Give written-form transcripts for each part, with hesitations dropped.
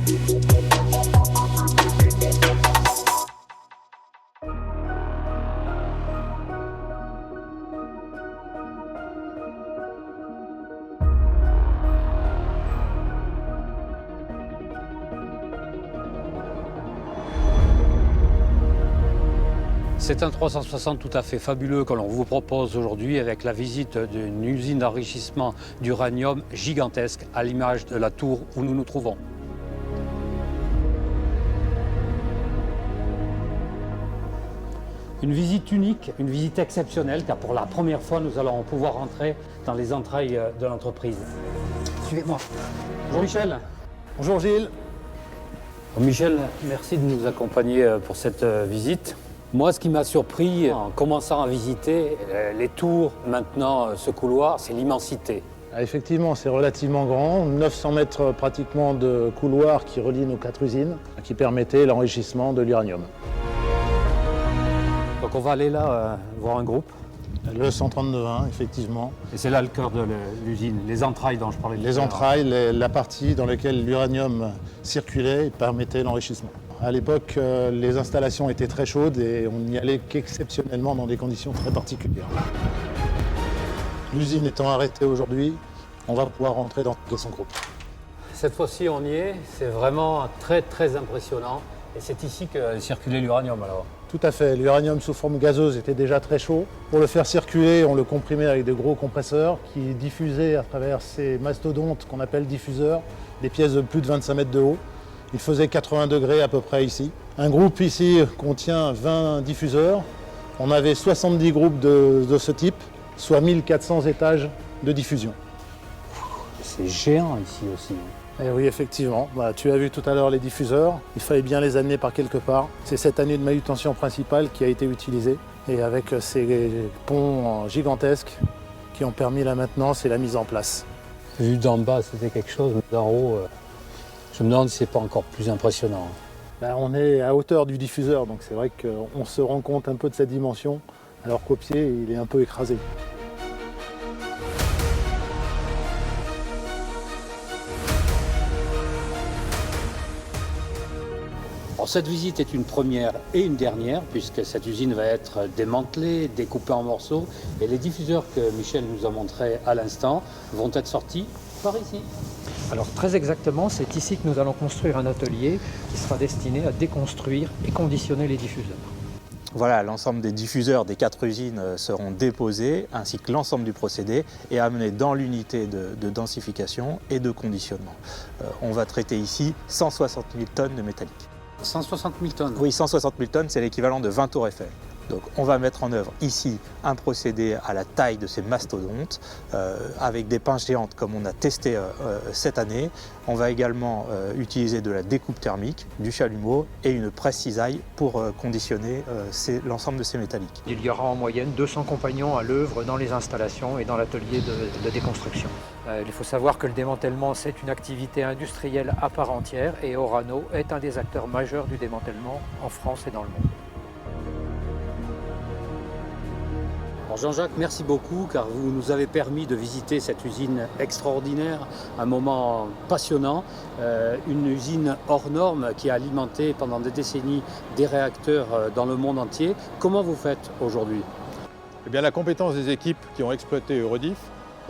C'est un 360 tout à fait fabuleux que l'on vous propose aujourd'hui avec la visite d'une usine d'enrichissement d'uranium gigantesque à l'image de la tour où nous nous trouvons. Une visite unique, une visite exceptionnelle car pour la première fois nous allons pouvoir entrer dans les entrailles de l'entreprise. Suivez-moi. Bonjour Michel. Bonjour Gilles. Michel, merci de nous accompagner pour cette visite. Moi, ce qui m'a surpris en commençant à visiter les tours, maintenant ce couloir, c'est l'immensité. Effectivement, c'est relativement grand, 900 mètres pratiquement de couloir qui relient nos 4 usines, qui permettaient l'enrichissement de l'uranium. Donc on va aller là voir un groupe. Le 132.1, effectivement. Et c'est là le cœur de l'usine, les entrailles dont je parlais. Les entrailles, la partie dans laquelle l'uranium circulait et permettait l'enrichissement. À l'époque, les installations étaient très chaudes et on n'y allait qu'exceptionnellement dans des conditions très particulières. L'usine étant arrêtée aujourd'hui, on va pouvoir rentrer dans son groupe. Cette fois-ci, on y est. C'est vraiment très, très impressionnant. Et c'est ici que circulait l'uranium alors. Tout à fait. L'uranium sous forme gazeuse était déjà très chaud. Pour le faire circuler, on le comprimait avec des gros compresseurs qui diffusaient à travers ces mastodontes qu'on appelle diffuseurs, des pièces de plus de 25 mètres de haut. Il faisait 80 degrés à peu près ici. Un groupe ici contient 20 diffuseurs. On avait 70 groupes de ce type, soit 1400 étages de diffusion. C'est géant ici aussi. Et oui, effectivement. Tu as vu tout à l'heure les diffuseurs. Il fallait bien les amener par quelque part. C'est cette année de manutention principale qui a été utilisée. Et avec ces ponts gigantesques qui ont permis la maintenance et la mise en place. Vu d'en bas, c'était quelque chose, mais d'en haut, je me demande si c'est pas encore plus impressionnant. On est à hauteur du diffuseur, donc c'est vrai qu'on se rend compte un peu de sa dimension, alors qu'au pied, il est un peu écrasé. Alors, cette visite est une première et une dernière, puisque cette usine va être démantelée, découpée en morceaux, et les diffuseurs que Michel nous a montrés à l'instant vont être sortis par ici. Alors très exactement, c'est ici que nous allons construire un atelier qui sera destiné à déconstruire et conditionner les diffuseurs. Voilà, l'ensemble des diffuseurs des 4 usines seront déposés, ainsi que l'ensemble du procédé, et amenés dans l'unité de densification et de conditionnement. On va traiter ici 160 000 tonnes de métallique. 160 000 tonnes. Oui, 160 000 tonnes, c'est l'équivalent de 20 tours Eiffel. Donc on va mettre en œuvre ici un procédé à la taille de ces mastodontes, avec des pinces géantes comme on a testé cette année. On va également utiliser de la découpe thermique, du chalumeau et une presse cisaille pour conditionner l'ensemble de ces métalliques. Il y aura en moyenne 200 compagnons à l'œuvre dans les installations et dans l'atelier de déconstruction. Il faut savoir que le démantèlement, c'est une activité industrielle à part entière et Orano est un des acteurs majeurs du démantèlement en France et dans le monde. Alors Jean-Jacques, merci beaucoup car vous nous avez permis de visiter cette usine extraordinaire, un moment passionnant, une usine hors norme qui a alimenté pendant des décennies des réacteurs dans le monde entier. Comment vous faites aujourd'hui? Eh bien, la compétence des équipes qui ont exploité Eurodif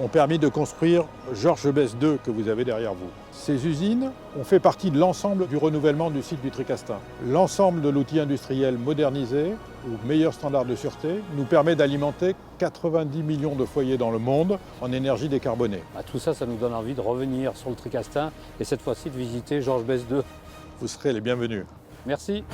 ont permis de construire Georges Besse 2 que vous avez derrière vous. Ces usines ont fait partie de l'ensemble du renouvellement du site du Tricastin. L'ensemble de l'outil industriel modernisé, aux meilleurs standards de sûreté, nous permet d'alimenter 90 millions de foyers dans le monde en énergie décarbonée. Tout ça, ça nous donne envie de revenir sur le Tricastin et cette fois-ci de visiter Georges Besse 2. Vous serez les bienvenus. Merci.